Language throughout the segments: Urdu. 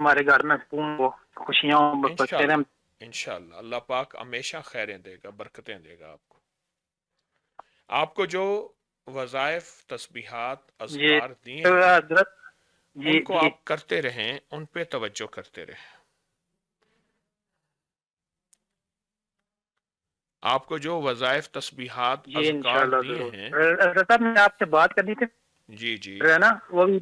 ہمارے گھر میں سکون ہو، خوشیاں ہوں، بچے رہیں. انشاءاللہ اللہ پاک ہمیشہ خیریں دے گا، برکتیں دے گا آپ کو. آپ کو جو وظائف، تسبیحات، جی اذکار دیے ہیں حضرت. ان جی کو جی آپ کرتے رہیں، ان پہ توجہ کرتے رہیں. آپ کو جو وظائف، تسبیحات، جی اذکار انشاءاللہ دیے ضرور. ہیں. حضرت صاحب میں آپ سے بات کرنی تھی جی جی ہے نا، وہ بھی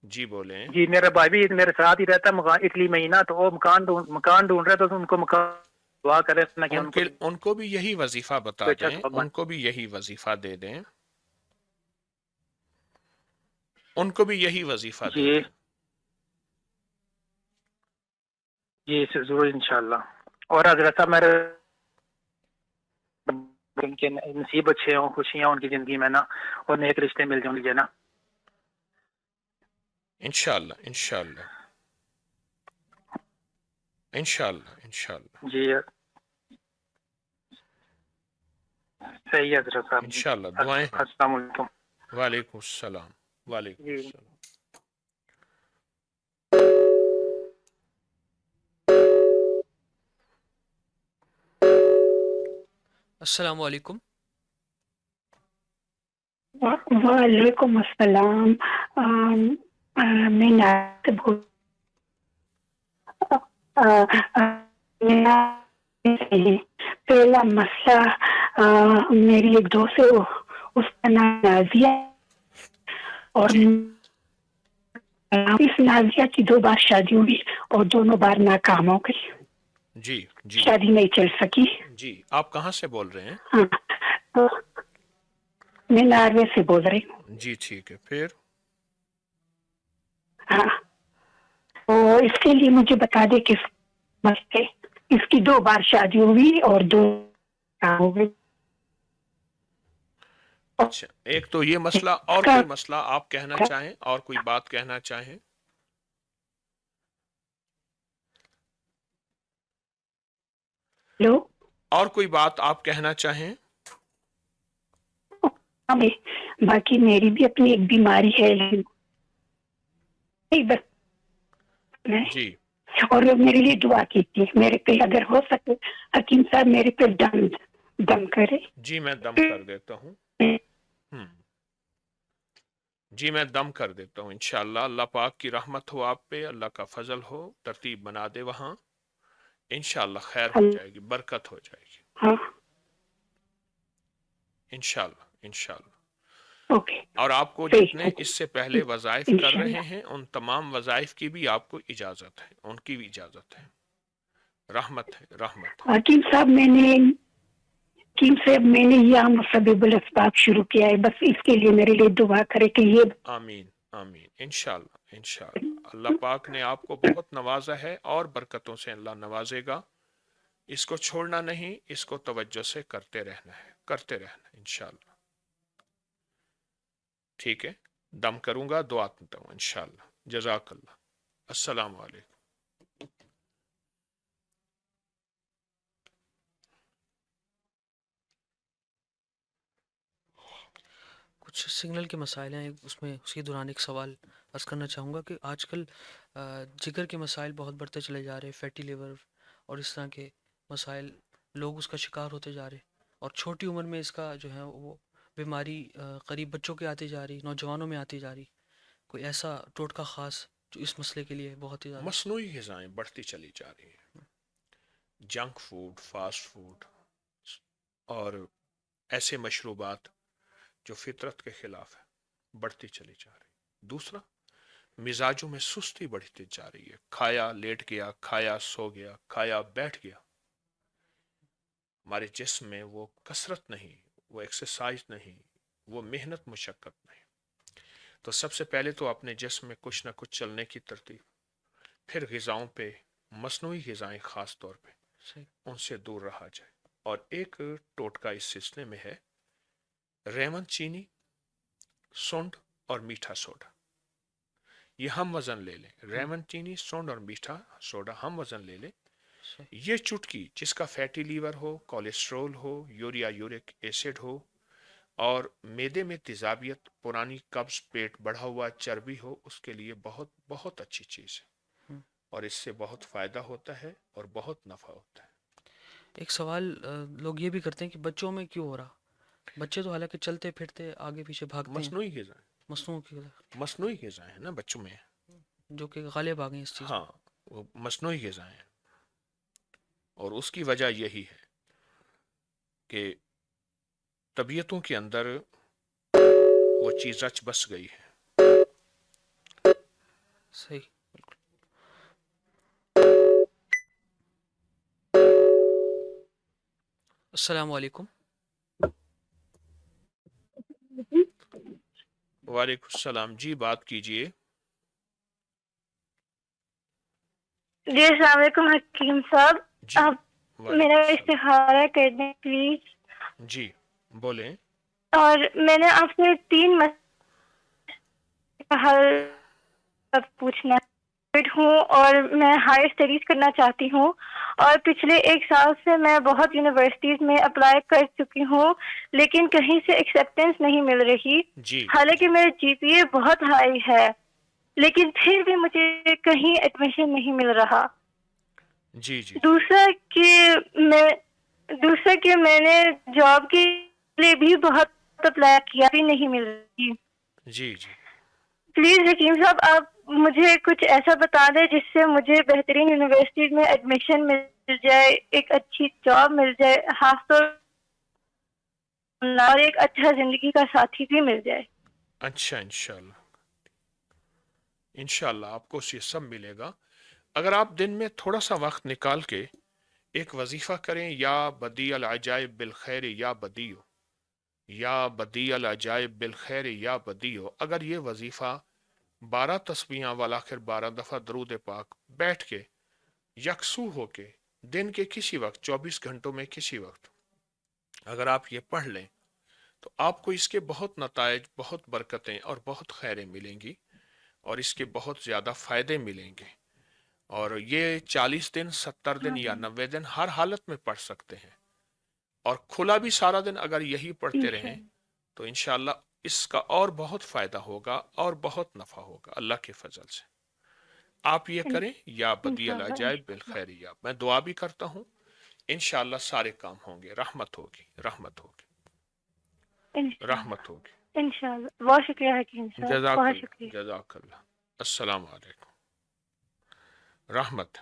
جی بولیں. جی میرا بھائی بھی میرے ساتھ ہی رہتا ہے مکان اٹلی میں ہی نا، تو وہ مکان ڈھونڈ رہے تو ان کو مکان دعا کرے نا کہ ان کو بھی یہی وظیفہ بتا اچھا دیں، ان کو بھی یہی وظیفہ دے دیں، ان کو بھی یہی وظیفہ دے جی دیں. جی ضرور انشاءاللہ. اور حضرت صاحب میرے ان کے نصیب اچھے ہوں، خوشیاں ان کی زندگی میں نا، اور نیک رشتے مل جائیں مجھے نا. انشاءاللہ انشاءاللہ انشاءاللہ انشاءاللہ جی صحیح ہے حضرت صاحب. جی انشاءاللہ دعائیں ہیں. السلام علیکم. وعلیکم السلام. وعلیکم جی السلام. السلام علیکم. وعلیکم السلام. میں ناصر بول پہلا مسئلہ میری ایک دوست ہے، اس کا نام نازیہ، اور جی اس نازیہ کی 2 بار شادی ہوئی اور دونوں بار ناکام ہو گئی، جی جی شادی نہیں چل سکی. جی آپ کہاں سے بول رہے ہیں؟ ہاں تو میں ناروے سے بول رہی ہوں. جی ٹھیک ہے. پھر ہاں تو اس کے لیے مجھے بتا دے کس مسئلے، اس کی 2 بار شادی ہوئی اور 2 کام ہو گئی. اچھا، ایک تو یہ مسئلہ، اور کوئی مسئلہ آپ کہنا چاہیں، اور کوئی بات کہنا چاہیں؟ ہلو. اور کوئی بات آپ کہنا چاہیں؟ باقی میری بھی اپنی ایک بیماری ہے، جی اور میرے لیے دعا کیجیے، میرے پہ اگر ہو سکے حکیم صاحب میرے پہ دم کرے. جی میں دم کر دیتا ہوں. جی میں دم کر دیتا ہوں. انشاءاللہ اللہ پاک کی رحمت ہو آپ پہ، اللہ کا فضل ہو، ترتیب بنا دے وہاں، انشاءاللہ خیر ہو جائے گی، برکت ہو جائے گی. ہاں انشاءاللہ انشاءاللہ. اوکے اور آپ کو صحیح، جتنے اس سے پہلے وظائف کر رہے انشاءاللہ. ہیں، ان تمام وظائف کی بھی آپ کو اجازت ہے، ان کی بھی اجازت ہے. رحمت ہے، رحمت ہے. حکیم صاحب میں نے یہ مسبب الاسباب شروع کیا ہے، بس اس کے لیے میرے لیے دعا کرے کہ یہ آمین آمین. انشاءاللہ انشاءاللہ اللہ پاک نے آپ کو بہت نوازا ہے، اور برکتوں سے اللہ نوازے گا. اس کو چھوڑنا نہیں، اس کو توجہ سے کرتے رہنا ہے، کرتے رہنا ہے انشاءاللہ. ٹھیک ہے، دم کروں گا، دعا کرتا ہوں انشاءاللہ. جزاک اللہ. السلام علیکم. کچھ سگنل کے مسائل ہیں، اس میں اسی دوران ایک سوال عرض کرنا چاہوں گا کہ آج کل جگر کے مسائل بہت بڑھتے چلے جا رہے، فیٹی لیور اور اس طرح کے مسائل، لوگ اس کا شکار ہوتے جا رہے، اور چھوٹی عمر میں اس کا جو ہے وہ بیماری قریب بچوں کے آتی جا رہی، نوجوانوں میں آتی جا رہی. کوئی ایسا ٹوٹکا خاص جو اس مسئلے کے لیے بہت ہی زیادہ؟ مصنوعی غذائیں بڑھتی چلی جا رہی ہیں، جنک فوڈ، فاسٹ فوڈ، اور ایسے مشروبات جو فطرت کے خلاف ہے، بڑھتی چلی جا رہی. دوسرا، مزاجوں میں سستی بڑھتی جا رہی ہے. کھایا لیٹ گیا، کھایا سو گیا، کھایا بیٹھ گیا. ہمارے جسم میں وہ کثرت نہیں، وہ ایکسرسائز نہیں، وہ محنت مشقت نہیں. تو سب سے پہلے تو اپنے جسم میں کچھ نہ کچھ چلنے کی ترتیب، پھر غذاؤں پہ، مصنوعی غذائیں خاص طور پہ، صحیح. ان سے دور رہا جائے. اور ایک ٹوٹکا اس سلسلے میں ہے، ریمن چینی، سونڈ اور میٹھا سوڈا. یہ ہم وزن لے لیں، ریمن چینی، سونڈ اور میٹھا سوڈا ہم وزن لے لیں. صحیح. یہ چٹکی جس کا فیٹی لیور ہو، کولیسٹرول ہو، یوریا یورک ایسڈ ہو، اور معدے میں تیزابیت، پرانی قبض، پیٹ بڑھا ہوا چربی ہو، اس کے لیے بہت بہت اچھی چیز ہے، اور اس سے بہت فائدہ ہوتا ہے اور بہت نفع ہوتا ہے۔ ایک سوال لوگ یہ بھی کرتے ہیں کہ بچوں میں کیوں ہو رہا؟ بچے تو حالانکہ چلتے پھرتے آگے پیچھے بھاگتے ہیں، مصنوعی غذائیں، مصنوع کی وجہ مصنوعی غذائیں ہیں نا بچوں میں، جو کہ غالب آ گئے ہیں اس چیز ہاں وہ مصنوعی غذائیں ہیں، اور اس کی وجہ یہی ہے کہ طبیعتوں کے اندر وہ چیز رچ بس گئی ہے۔ میں۔ صحیح، بالکل۔ السلام علیکم۔ وعلیکم السلام، جی بات کیجئے۔ جی السلام علیکم حکیم صاحب، جی آپ وعلیکم میرا السلام، استخارہ کر دیں پلیز۔ جی بولیں۔ اور میں نے آپ سے 3 مسئلے کا حل پوچھنا ہوں، اور میں ہائر اسٹڈیز کرنا چاہتی ہوں، اور پچھلے 1 سال سے میں بہت یونیورسٹیز میں اپلائی کر چکی ہوں، لیکن کہیں سے ایکسیپٹنس نہیں مل رہی، جی حالانکہ میرا جی پی اے بہت ہائی ہے، لیکن پھر بھی مجھے کہیں ایڈمیشن نہیں مل رہا۔ جی جی دوسرا کہ میں نے جاب کے لیے بھی بہت اپلائی کیا، بھی نہیں مل رہی۔ جی جی پلیز حکیم صاحب آپ مجھے کچھ ایسا بتا دیں جس سے مجھے بہترین یونیورسٹی میں ایڈمیشن مل جائے، ایک اچھی جاب مل جائے، خاص طور اور ایک اچھا زندگی کا ساتھی بھی مل جائے۔ اچھا، انشاءاللہ انشاءاللہ آپ کو یہ سب ملے گا اگر آپ دن میں تھوڑا سا وقت نکال کے ایک وظیفہ کریں، یا بدیع العجائب بالخیر یا بدیع، یا بدیع العجائب بالخیر یا بدیع، اگر یہ وظیفہ 12 تسبیحاں والآخر 12 دفعہ درود پاک بیٹھ کے یکسو ہو کے دن کے کسی وقت 24 گھنٹوں میں کسی وقت اگر آپ یہ پڑھ لیں تو آپ کو اس کے بہت نتائج، بہت برکتیں اور بہت خیریں ملیں گی، اور اس کے بہت زیادہ فائدے ملیں گے۔ اور یہ 40 دن، 70 دن یا 90 دن ہر حالت میں پڑھ سکتے ہیں، اور کھلا بھی سارا دن اگر یہی پڑھتے رہیں تو انشاءاللہ اس کا اور بہت فائدہ ہوگا اور بہت نفع ہوگا اللہ کے فضل سے۔ آپ یہ کریں، یا بدیع العجائب بالخیر یا، میں دعا بھی کرتا ہوں، انشاءاللہ سارے کام ہوں گے، رحمت ہوگی، رحمت ہوگی، رحمت ہوگی۔ انشاءاللہ بہت شکریہ حکیم صاحب، جزاک بہت اللہ، شکریہ۔ جزاک اللہ۔ السلام علیکم، رحمت۔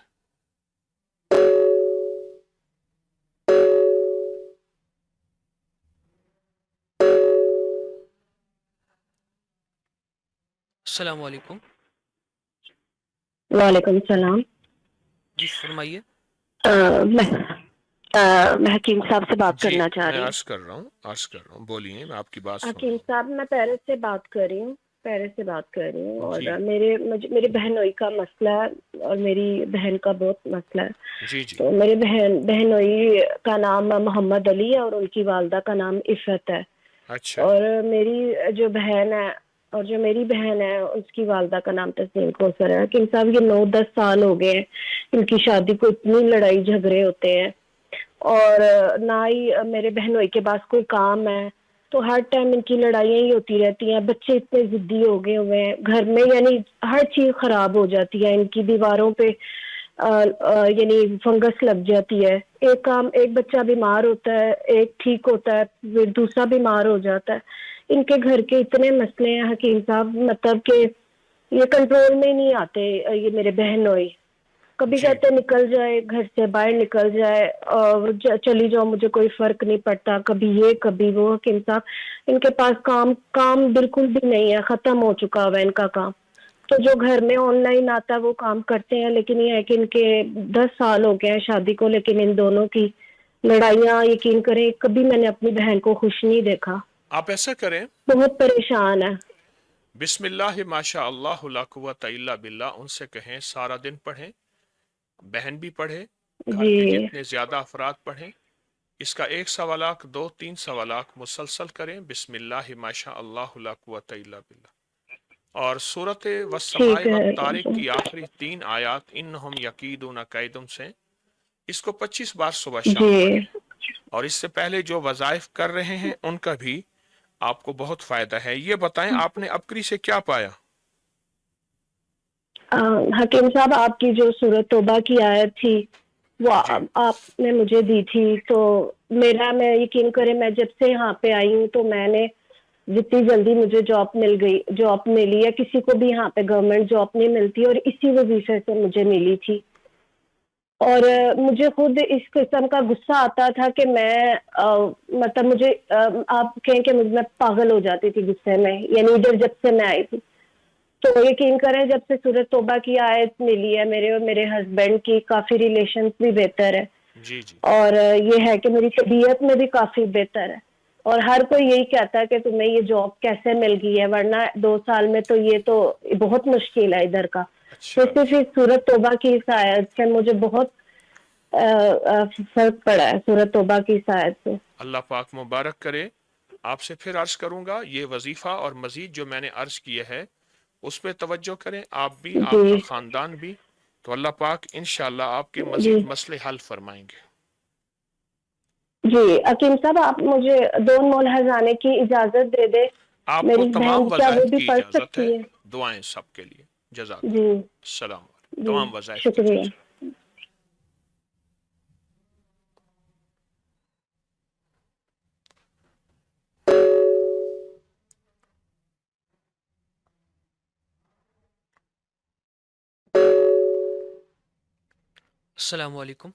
السلام علیکم، وعلیکم السلام۔ جی فرمائیے۔ میں حکیم صاحب سے بات جی کرنا چاہ میں رہی ہوں۔ عرض کر رہا ہوں، بولیے، میں آپ کی بات سن رہا حکیم صاحب میں پیرس سے بات کر رہی ہوں، اور جی میری بہنوئی کا مسئلہ ہے، اور میری بہن کا بہت مسئلہ ہے۔ جی جی تو میری بہنوئی کا نام محمد علی ہے، اور ان کی والدہ کا نام عفت ہے، اچھا اور جی، میری بہن ہے اس کی والدہ کا نام تسنیم کوثر ہے۔ حکیم صاحب یہ 9-10 سال ہو گئے ہیں ان کی شادی کو، اتنی لڑائی جھگڑے ہوتے ہیں، اور نہ ہی میرے بہنوئی کے پاس کوئی کام ہے، تو ہر ٹائم ان کی لڑائیاں ہی ہوتی رہتی ہیں۔ بچے اتنے ضدی ہو گئے ہوئے ہیں گھر میں، یعنی ہر چیز خراب ہو جاتی ہے ان کی، دیواروں پہ یعنی فنگس لگ جاتی ہے، ایک بچہ بیمار ہوتا ہے، ایک ٹھیک ہوتا ہے، پھر دوسرا بیمار ہو جاتا ہے۔ ان کے گھر کے اتنے مسئلے ہیں حکیم صاحب، مطلب کہ یہ کنٹرول میں نہیں آتے۔ یہ میرے بہنوئی کبھی جی کہتے نکل جائے گھر سے، باہر نکل جائے اور چلی جاؤ، مجھے کوئی فرق نہیں پڑتا، کبھی یہ کبھی وہ۔ حکیم صاحب ان کے پاس کام بالکل بھی نہیں ہے، ختم ہو چکا ہوا ہے ان کا کام، تو جو گھر میں آن لائن آتا ہے وہ کام کرتے ہیں، لیکن یہ ہے کہ ان کے 10 سال ہو گئے ہیں شادی کو، لیکن ان دونوں کی لڑائیاں یقین کریں کبھی میں نے اپنی بہن کو خوش نہیں دیکھا، آپ ایسا کریں، بہت پریشان ہے۔ بسم اللہ ماشاء اللہ لا قوت الا باللہ ان سے کہیں سارا دن پڑھیں، بہن بھی پڑھے، گھر کے جی جتنے زیادہ افراد پڑھیں، اس کا 1 سوالات 2-3 سوالات مسلسل کریں، بسم اللہ ماشاء اللہ لا قوت الا باللہ، اور سورۃ والسماء ٹھیک ہے والطارق کی آخری 3 آیات انہم یکیدون کیدم سے، اس کو 25 بار صبح شام جی پڑھیں، اور اس سے پہلے جو وظائف کر رہے ہیں ان کا بھی آپ کو بہت فائدہ ہے. یہ بتائیں آپ نے ابکری سے کیا پایا؟ حکیم صاحب آپ کی جو سورۃ توبہ کی آیت تھی وہ جی آپ نے مجھے دی تھی، تو میں یقین کریں میں جب سے یہاں پہ آئی ہوں تو میں نے جتنی جلدی مجھے جاب ملی ہے، کسی کو بھی یہاں پہ گورنمنٹ جاب نہیں ملتی، اور اسی وظیفے سے مجھے ملی تھی. اور جی مجھے خود اس قسم کا غصہ آتا تھا کہ میں مطلب مجھے آپ کہیں کہ میں پاگل ہو جاتی تھی غصے میں، یعنی ادھر جب سے میں آئی تھی. تو یقین کریں جب سے سورۃ توبہ کی آیت ملی ہے میرے اور میرے ہسبینڈ کی کافی ریلیشنز بھی بہتر ہے، جی جی اور یہ ہے کہ میری طبیعت میں بھی کافی بہتر ہے. اور ہر کوئی یہی کہتا ہے کہ تمہیں یہ جاب کیسے مل گئی ہے، ورنہ 2 سال میں تو یہ تو بہت مشکل ہے ادھر کا. تو اچھا صرف اس سورۃ توبہ کی اس آیت سے مجھے بہت فرق پڑا ہے، سورۃ توبہ کی اس آیت سے. اللہ پاک مبارک کرے. آپ سے پھر عرض کروں گا یہ وظیفہ اور مزید جو میں نے عرض کیا ہے اس پہ توجہ کریں، آپ بھی آپ کا جی خاندان بھی، تو اللہ پاک انشاءاللہ آپ کے جی مزید مسئلے حل فرمائیں گے. جی حکیم صاحب آپ مجھے 2 ملحظ آنے کی اجازت دے دیں. آپ کو میری بہن تمام کیا وہ وظائف بھی کی پڑھ اجازت ہے. سکتی ہے؟ دعائیں سب کے لیے. جزاک جی اللہ. السلام علیکم. جی تمام وظائف کی شکریہ. اجازت. السلام علیکم.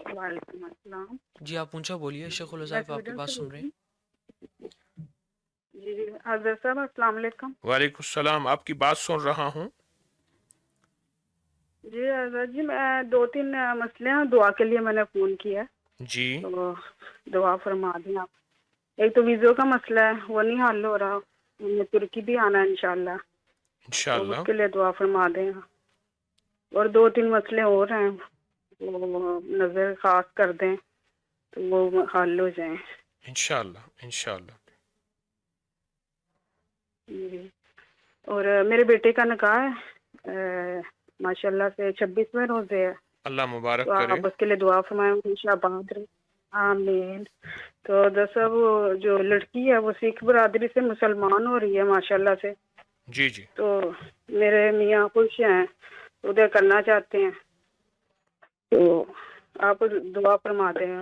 وعلیکم السلام. جی آپ اونچا بولیے، شیخ میں الوظائف آپ کی سویڈن بات سے سن بول رہے رہی ہیں. ہوں. جی حضرت صاحب السلام علیکم. وعلیکم السلام. آپ کی بات سن رہا ہوں. جی حضرت جی میں 2-3 مسئلے ہیں، دعا کے لیے میں نے فون کیا، جی تو دعا فرما دیں آپ. ایک تو ویزو کا مسئلہ ہے، وہ نہیں حل ہو رہا، مجھے ترکی بھی آنا ہے انشاءاللہ، تو اس انشاءاللہ. کے لیے دعا فرما دیں. اور 2-3 مسئلے اور ہیں، وہ نظر خاص کر دیں تو وہ حل ہو جائیں. انشاءاللہ انشاءاللہ. جی. اور میرے بیٹے کا نکاح ہے ماشاءاللہ سے 26ویں روزے ہے، اللہ تو مبارک کرے. آپ اس کے لیے دعا فرمائیں. شاباد رہے. آمین. تو دراصل وہ جو لڑکی ہے وہ سکھ برادری سے مسلمان ہو رہی ہے ماشاءاللہ سے، جی جی تو میرے میاں خوش ہیں، ادھر کرنا چاہتے ہیں، تو آپ دعا فرما دیں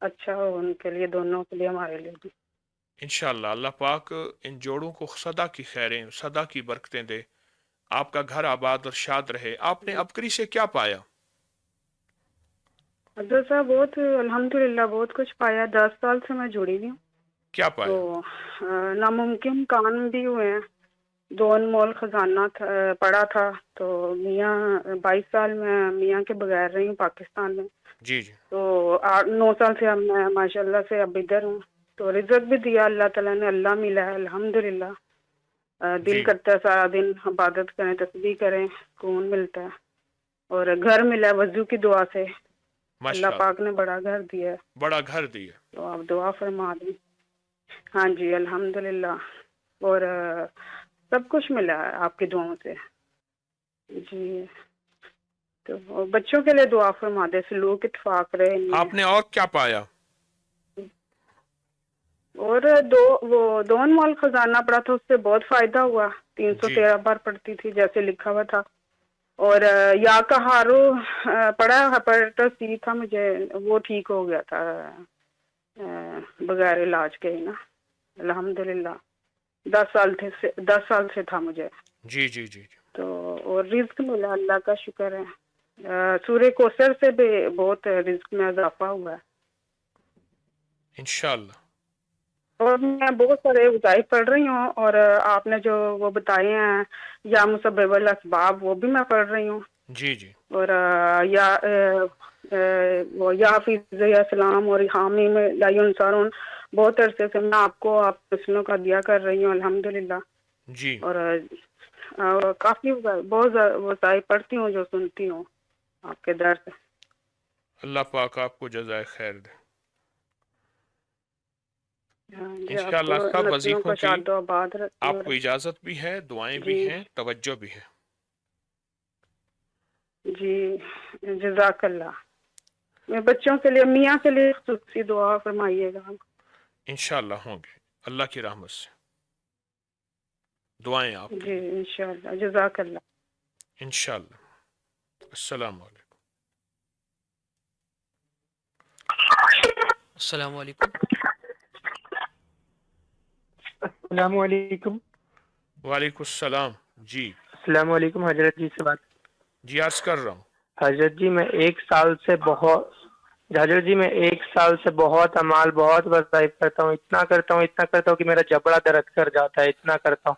اچھا ہو ان کے لیے، دونوں کے لیے، ہمارے لیے بھی. انشاءاللہ. اللہ پاک ان جوڑوں کو سدا کی خیریں سدا کی برکتیں دے. آپ کا گھر آباد اور شاد رہے. آپ نے ابکری سے کیا پایا؟ حضرت صاحب بہت الحمدللہ بہت کچھ پایا. 10 سال سے میں جڑی ہوئی ہوں، کیا تو پایا؟ ناممکن کام بھی ہوئے ہیں. 2 انمول خزانہ پڑا تھا، تو میاں 22 سال میں میاں کے بغیر رہی ہوں پاکستان میں، جی جی تو 9 سال سے اب میں ماشاءاللہ سے اب ادھر ہوں. تو رزق بھی دیا اللہ تعالیٰ نے، اللہ ملا ہے الحمدللہ. دل جی کرتا ہے سارا دن عبادت کریں، تسبیح کریں، سکون ملتا ہے. اور گھر ملا ہے وضو کی دعا سے، اللہ ماشاءاللہ. پاک نے بڑا گھر دیا ہے، بڑا گھر دیا. تو آپ دعا فرما دیں. ہاں جی الحمدللہ. اور سب کچھ ملا ہے آپ کی دعاؤں سے. جی. تو بچوں کے لیے دعا فرما دیں، سلوک اتفاق رہے ان میں. آپ نے اور کیا پایا؟ اور 2 انمول خزانہ پڑا تھا، اس سے بہت فائدہ ہوا. جی 313 بار پڑھتی تھی جیسے لکھا ہوا تھا. اور یا کا ہارو پڑا ہیپیٹس سی تھا مجھے، وہ ٹھیک ہو گیا تھا بغیر علاج کے ہی نا الحمدللہ. 10 سال سے تھا مجھے. جی جی جی جی تو اور رزق ملا اللہ کا شکر ہے. سورہ کوثر سے بھی بہت رزق میں اضافہ ہوا ہے. انشاءاللہ. اور میں بہت سارے وظائف پڑھ رہی ہوں، اور آپ نے جو وہ بتائے ہیں یا مسبب الاسباب وہ بھی میں پڑھ رہی ہوں. جی جی اور یا فیض اسلام اور حامی میں لا ینصرون بہت عرصے سے میں آپ کو آپ مسلموں کا دیا کر رہی ہوں الحمدللہ. جی. اور کافی بہت وظائف پڑھتی ہوں جو سنتی ہوں آپ کے درد. اللہ پاک آپ کو جزائے خیر دے. جی آپ کو انشاءاللہ سب نسلوں وظیفوں کو کی شاد و آباد رکھے. آپ اور کو اجازت بھی ہے، دعائیں بھی جی ہیں، توجہ بھی ہے. جی جزاک اللہ. میرے بچوں کے لیے، میاں کے لیے خصوصی دعا فرمائیے گا. انشاءاللہ ہوں گے اللہ کی رحمت سے. دعائیں آپ جی انشاءاللہ، جزاک اللہ. انشاءاللہ. السلام علیکم. السلام علیکم. السلام علیکم. وعلیکم السلام. جی السلام علیکم حضرت جی سے بات. جی عرض کر رہا ہوں. حضرت جی میں ایک سال سے بہت اعمال، بہت وظائف کرتا ہوں، اتنا کرتا ہوں کہ میرا جبڑا درد کر جاتا ہے. اتنا کرتا ہوں.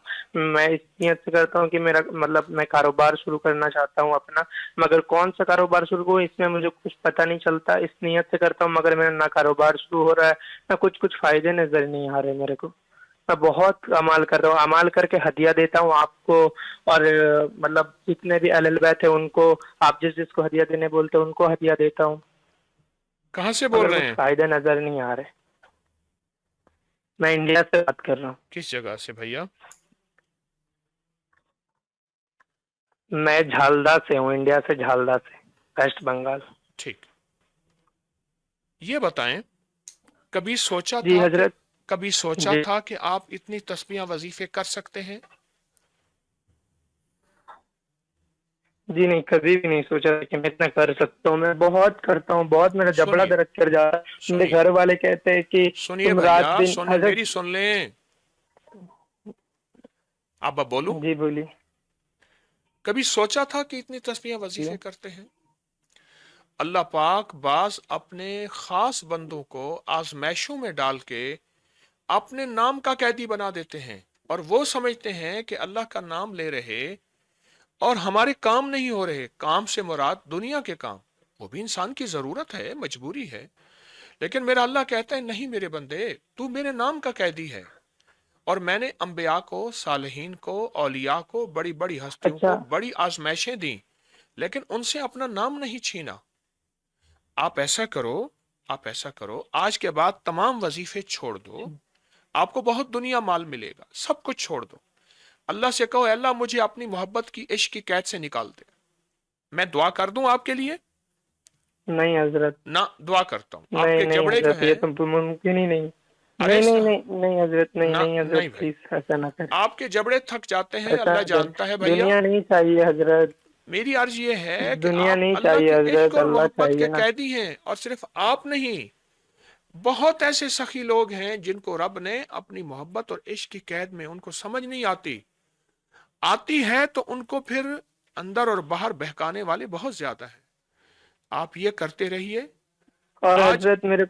میں اس نیت سے کرتا ہوں کہ میرا مطلب میں کاروبار شروع کرنا چاہتا ہوں اپنا، مگر کون سا کاروبار شروع کروں اس میں مجھے کچھ پتہ نہیں چلتا. اس نیت سے کرتا ہوں مگر میرا نہ کاروبار شروع ہو رہا ہے، نہ کچھ فائدے نظر نہیں آ رہے میرے کو. میں بہت عمال کر رہا ہوں، عمال کر کے ہدیہ دیتا ہوں آپ کو، اور مطلب جتنے بھی اہل بیت ہیں ان کو، آپ جس کو ہدیہ دینے بولتے ہیں ان کو ہدیہ دیتا ہوں. کہاں سے بول مگر رہے کچھ ہیں؟ فائدے نظر نہیں آ رہے. میں انڈیا سے بات کر رہا ہوں. کس جگہ سے بھیا؟ میں جھالدہ سے ہوں، انڈیا سے جھالدہ سے، ویسٹ بنگال. ٹھیک. یہ بتائیں کبھی جی حضرت. سوچا جی تھا کہ آپ اتنی تسبیحاں وظیفے کر سکتے ہیں؟ جی نہیں، کبھی بھی نہیں سوچا کہ میں اتنا کر سکتا ہوں. میں بہت کرتا ہوں، بہت میرا جبڑا سنیے درد کر جا رہا ہے. میرے گھر والے کہتے ہیں کہ سنیے تم بھیا، رات دن. سنیں حضرت میری، سن لیں. اب بولوں. جی بولیے. کبھی سوچا تھا کہ اتنی تسبیحاں وظیفے کرتے ہیں؟ اللہ پاک بعض اپنے خاص بندوں کو آزمائشوں میں ڈال کے اپنے نام کا قیدی بنا دیتے ہیں، اور وہ سمجھتے ہیں کہ اللہ کا نام لے رہے اور ہمارے کام نہیں ہو رہے. کام سے مراد دنیا کے کام، وہ بھی انسان کی ضرورت ہے، مجبوری ہے. لیکن میرا اللہ کہتا ہے نہیں میرے بندے، تو میرے نام کا قیدی ہے، اور میں نے انبیاء کو، صالحین کو، اولیاء کو، بڑی بڑی ہستیوں کو اچھا. بڑی آزمائشیں دیں، لیکن ان سے اپنا نام نہیں چھینا. آپ ایسا کرو، آج کے بعد تمام وظیفے چھوڑ دو، آپ کو بہت دنیا مال ملے گا، سب کچھ چھوڑ دو. اللہ سے کہو اے اللہ مجھے اپنی محبت کی، عشق کی قید سے نکال دے. میں دعا کر دوں آپ کے لیے؟ نہیں حضرت. نہ، دعا کرتا ہوں. آپ کے نہیں جبڑے جو حضرت، ہیں، یہ تو ممکن ہی نہیں. ارے نہیں حضرت، نہیں نہیں حضرت، بھائی، پلیز ایسا نہ کریں. آپ کے جبڑے تھک جاتے ہیں، ایسا اللہ نہ کریں. جانتا ہے بھیا. دنیا نہیں چاہیے حضرت. میری عرض یہ ہے کہ دنیا آپ نہیں اللہ چاہیے کے عشق حضرت، اور اللہ محبت چاہیے کے نا. قیدی ہیں. اور صرف آپ نہیں، بہت ایسے سخی لوگ ہیں جن کو رب نے اپنی محبت اور عشق کی قید میں، ان کو سمجھ نہیں آتی ہے تو ان کو پھر اندر اور باہر بہکانے والے بہت زیادہ ہیں. آپ یہ کرتے رہیے. اور آج حضرت جی میرے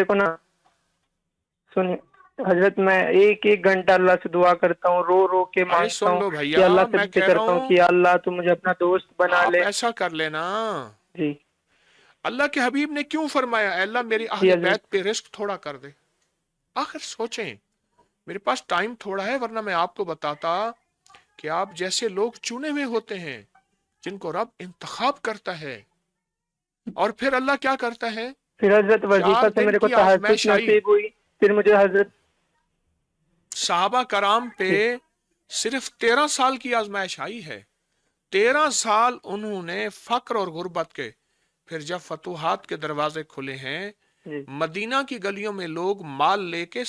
کو نا سنیے حضرت، میں ایک گھنٹہ اللہ سے دعا کرتا ہوں، رو رو کے ارے مانگتا سن ہوں لو کہ بھیا، اللہ سے میں بھی کہہ رہا کرتا ہوں ہوں کہ یا اللہ تو مجھے اپنا دوست بنا آپ لے. ایسا کر لینا. جی اللہ کے حبیب نے کیوں فرمایا اے اللہ میری جی اہل حضرت. بیت پہ رزق تھوڑا کر دے؟ آخر سوچیں، میرے پاس ٹائم تھوڑا ہے، ورنہ میں آپ کو بتاتا کہ آپ جیسے لوگ چنے ہوئے ہوتے ہیں جن کو رب انتخاب کرتا ہے، اور پھر اللہ کیا کرتا ہے؟ پھر حضرت 4 وظیفہ سے دن میرے کو کی تہجد آزمائش آئی. نصیب ہوئی. پھر مجھے حضرت صحابہ کرام پہ صرف 13 سال کی آزمائش آئی ہے. 13 سال انہوں نے فقر اور غربت کے. پھر جب فتوحات کے دروازے کھلے ہیں، جی مدینہ کی گلیوں میں لوگ مال لے کے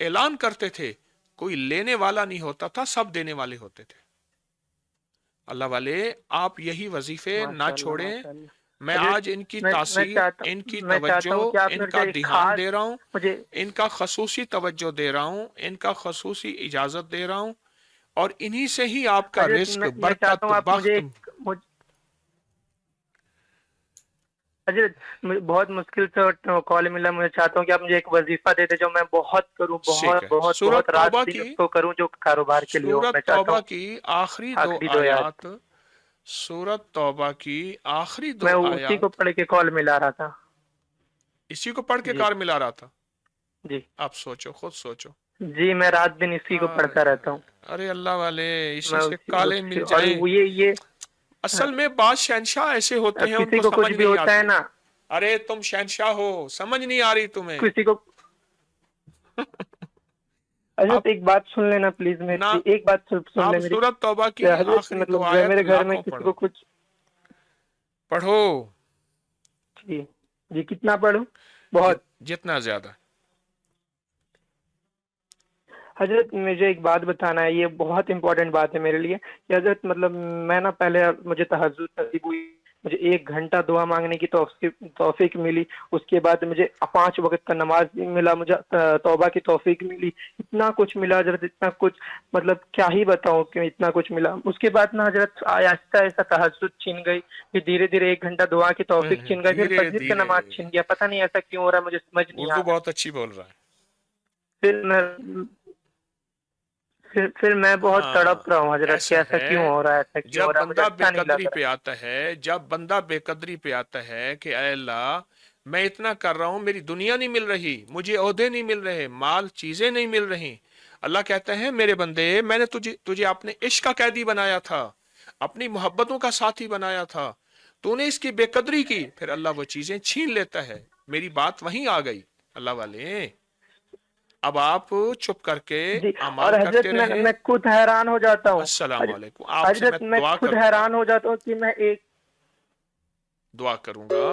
اعلان کرتے تھے، کوئی لینے والا نہیں ہوتا تھا، سب دینے والے ہوتے تھے. اللہ والے، آپ یہی وظیفے نہ ماشاء اللہ چھوڑیں. ماشاء اللہ. میں حضرت آج ان کی میں تاثیر، ان کی چاہتا توجہ، ہوں کہ آپ ان میرے کا کو ایک دھیان خاص دے رہا ہوں، مجھے ان کا خصوصی توجہ دے رہا ہوں، ان کا خصوصی اجازت دے رہا ہوں، اور انہی سے ہی آپ کا حضرت رزق، میں چاہتا برکت، ہوں آپ مجھے بخت. حضرت بہت مشکل سے کال ملا، مجھے چاہتا ہوں کہ آپ مجھے ایک وظیفہ دے دیں جو میں بہت کروں، ٹھیک بہت ہے. بہت سورت بہت رات توبہ دن کی اس کو کروں جو کاروبار کے لیے ہو. میں سورت چاہتا توبہ ہوں کی آخری دو آخری آیات آیات، سورت توبہ کی آخری 2 میں اسی کو آیات، پڑھ کے کال ملا رہا تھا. اسی کو پڑھ کے جی کار ملا رہا تھا. جی آپ سوچو، خود سوچو. جی میں رات دن اسی کو پڑھتا رہتا ہوں. ارے اللہ والے، اسی میں سے کالے مل اور جائیں. یہ اصل میں بعض شہنشاہ ایسے ہوتے ہیں ان کسی کو کو کچھ سمجھ بھی نہیں ہوتا ہے آتی. نا، ارے تم شہنشاہ ہو، سمجھ نہیں آ رہی تمہیں. کسی کو حضرت اب ایک بات سن لینا پلیز، نہ، میری ایک بات سن لے آپ میری. سورت توبہ کی کہ حضرت آخری 2 مطلب آیت میرے گھر میں لاکھوں کسی پڑھو. کو کچھ پڑھو. جی جی کتنا پڑھوں؟ بہت جتنا زیادہ. حضرت مجھے ایک بات بتانا ہے، یہ بہت امپورٹنٹ بات ہے میرے لیے کہ حضرت مطلب میں نا پہلے مجھے تہجد نصیب ہوئی، مجھے 1 گھنٹہ دعا مانگنے کی توفیق ملی، اس کے بعد مجھے 5 وقت کا نماز ملا، مجھے توبہ کی توفیق ملی، اتنا کچھ ملا حضرت، اتنا کچھ مطلب کیا ہی بتاؤں کہ اتنا کچھ ملا. اس کے بعد نا حضرت آہستہ آہستہ تہجد چھن گئی، پھر دھیرے دھیرے 1 گھنٹہ دعا کی توفیق چھن گئی، پھر دھیرے فجر کی دھیرے. نماز چھن گیا. پتہ نہیں ایسا کیوں ہو رہا ہے، مجھے سمجھ نہیں آ اردو رہا. بہت اچھی بول رہا ہے. پھر میں بہت تڑپ رہا ہوں حضرت کہ ایسا ایسا کیوں ہے ہو رہا ہے، ایسا کیوں ہو جب رہا ہے، مجھے بندہ بے اچھا نہیں لگ قدری رہا. پہ آتا ہے، جب بندہ بے قدری پہ آتا ہے کہ اے اللہ میں اتنا کر رہا ہوں، میری دنیا نہیں مل رہی، مجھے عہدے نہیں مل رہے، مال چیزیں نہیں مل رہی. اللہ کہتا ہے میرے بندے میں نے تجھے اپنے عشق کا قیدی بنایا تھا، اپنی محبتوں کا ساتھی بنایا تھا، تو نے اس کی بے قدری کی، پھر اللہ وہ چیزیں چھین لیتا ہے. میری بات وہیں آ گئی اللہ والے. اب آپ چپ کر کے جی اور اعمال حضرت کرتے رہیں. میں خود حیران ہو جاتا ہوں. السلام علیکم. آپ سے میں حضرت میں دعا خود کروں گا، حیران ہو جاتا ہوں کہ میں ایک دعا کروں گا.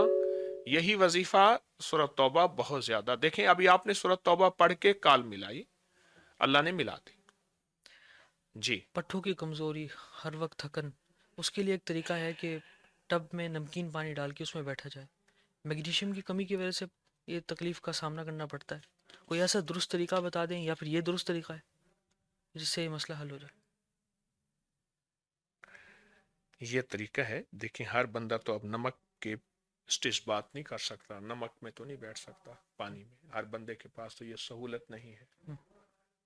یہی وظیفہ سورۃ توبہ بہت زیادہ. دیکھیں ابھی آپ نے سورۃ توبہ پڑھ کے کال ملائی، اللہ نے ملا دی. جی پٹھوں کی کمزوری، ہر وقت تھکن، اس کے لیے ایک طریقہ ہے کہ ٹب میں نمکین پانی ڈال کے اس میں بیٹھا جائے. میگنیشیم کی کمی کی وجہ سے یہ تکلیف کا سامنا کرنا پڑتا ہے. کوئی ایسا درست طریقہ بتا دیں یا پھر یہ درست طریقہ ہے جس سے یہ مسئلہ حل ہو جائے. یہ طریقہ ہے. دیکھیں ہر بندہ تو اب نمک کے اسٹس بات نہیں کر سکتا، نمک میں تو نہیں بیٹھ سکتا پانی میں. ہر بندے کے پاس تو یہ سہولت نہیں ہے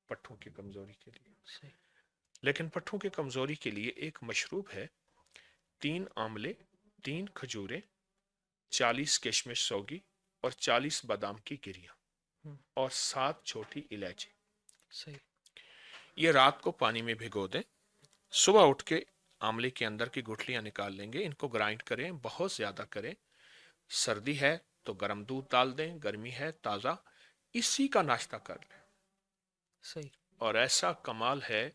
پٹھوں کی کمزوری کے لیے. صحیح. لیکن پٹھوں کی کمزوری کے لیے ایک مشروب ہے، 3 آملے، 3 کھجوریں، 40 کشمش سوگی اور 40 بادام کی گریاں اور 7 چھوٹی الائچی. صحیح. یہ رات کو پانی میں بھگو دیں، صبح اٹھ کے آملے کے اندر کی گٹھلیاں نکال لیں گے، ان کو گرائنڈ کریں، بہت زیادہ کریں. سردی ہے تو گرم دودھ ڈال دیں، گرمی ہے تازہ، اسی کا ناشتہ کر لیں. صحیح. اور ایسا کمال ہے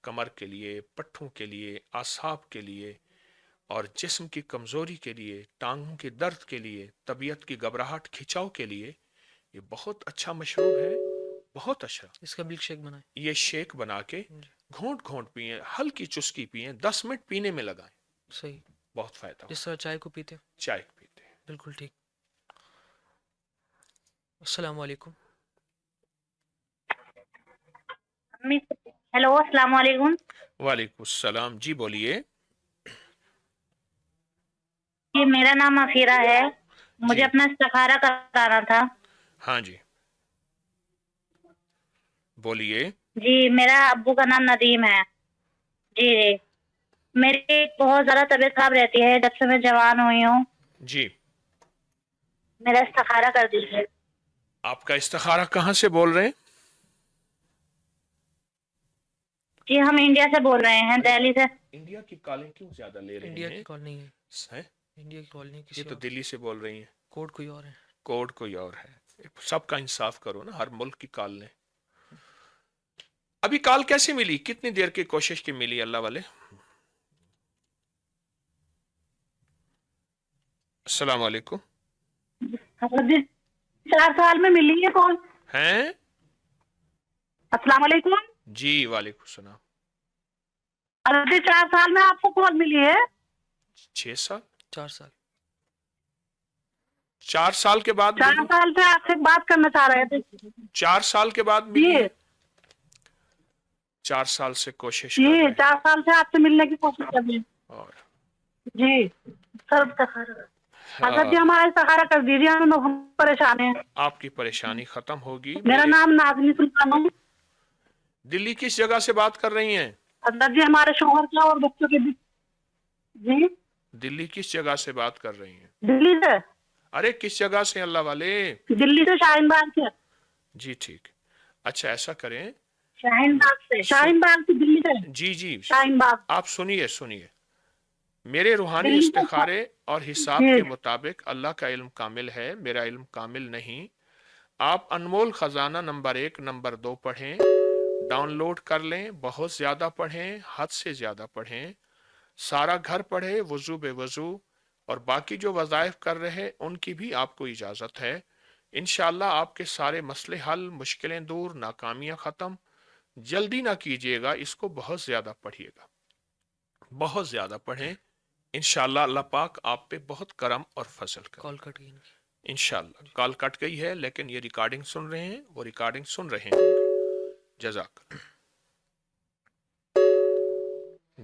کمر کے لیے، پٹھوں کے لیے، اعصاب کے لیے اور جسم کی کمزوری کے لیے، ٹانگوں کے درد کے لیے، طبیعت کی گھبراہٹ کھچاؤ کے لیے یہ بہت اچھا مشروب ہے، بہت اچھا. اس کا ملک شیک بنائیں. یہ شیک بنا کے گھونٹ گھونٹ پئیں، ہلکی چسکی پئیں، 10 منٹ پینے میں لگائیں. صحیح. بہت فائدہ جس طرح چائے کو پیتے. چائے پیتے. بالکل ٹھیک. السلام علیکم. ہیلو السلام علیکم. وعلیکم السلام. جی بولیے. جی میرا نام افیرہ ہے، مجھے جی. اپنا استخارہ کرانا تھا. ہاں جی بولیے. جی میرا ابو کا نام ندیم ہے. جی جی میری بہت زیادہ طبیعت خراب رہتی ہے جب سے میں جوان ہوئی ہوں. جی میرا استخارہ کر دیجیے. آپ کا استخارہ کہاں سے بول رہے ہیں؟ جی ہم انڈیا سے بول رہے ہیں، دہلی سے. انڈیا کی کالیں کیوں زیادہ لے رہے انڈیا ہیں؟ کی کال نہیں ہے، ہیں؟ انڈیا کی کال نہیں، یہ کسی تو اور. دلی سے بول رہی ہیں. کوڈ کوئی اور ہے. کوڈ کوئی اور ہے. سب کا انصاف کرو نا، ہر ملک کی کال لیں. ابھی کال کیسے ملی؟ کتنی دیر کی کوشش کی ملی اللہ والے؟ السلام علیکم. 4 سال میں ملی ہے کال. ہیں؟ السلام علیکم. جی وعلیکم السلام. 4 سال میں آپ کو کال ملی ہے؟ 6 سال؟ 4 سال. 4 سال کے بعد 4 ملی؟ سال سے آپ سے بات کرنا چاہ رہے تھے. 4 سال کے بعد ملی ہے؟ 4 سال سے کوشش کر رہے جی ہیں. 4 سال سے آپ سے ملنے کی کوشش کر رہی ہیں. اور جی سر حضرت جی ہمارا استخارہ کر دیجیے، ہم پریشان ہیں. آپ کی پریشانی ختم ہوگی. میرا نام نازنی سلطان ہے. دلی کس جگہ سے بات کر رہی ہیں؟ حضرت جی ہمارے شوہر کا اور بچوں کے بھی. جی دلی کس جگہ سے بات کر رہی ہیں؟ دلی سے. ارے کس جگہ سے اللہ والے؟ دلی سے شاہین باغ سے. جی ٹھیک. اچھا ایسا کریں، شاہین باغ سے. شاہین باغ سے دلی سے. جی جی شاہین باغ. آپ سنیے میرے روحانی دلی سے. استخارے اور حساب جی. کے مطابق اللہ کا علم کامل ہے، میرا علم کامل نہیں. آپ انمول خزانہ نمبر 1 نمبر 2 پڑھیں، ڈاؤن لوڈ کر لیں، بہت زیادہ پڑھیں، حد سے زیادہ پڑھیں، سارا گھر پڑھے، وضو بے وضو، اور باقی جو وظائف کر رہے ان کی بھی آپ کو اجازت ہے. انشاءاللہ آپ کے سارے مسئلے حل، مشکلیں دور، ناکامیاں ختم. جلدی نہ کیجیے گا، اس کو بہت زیادہ پڑھیے گا، بہت زیادہ پڑھیں. انشاءاللہ اللہ پاک آپ پہ بہت کرم اور فضل کرے. کال کٹ گئی. انشاءاللہ کال کٹ گئی ہے، لیکن یہ ریکارڈنگ سن رہے ہیں، وہ ریکارڈنگ سن رہے ہوں گے. جزاک اللہ.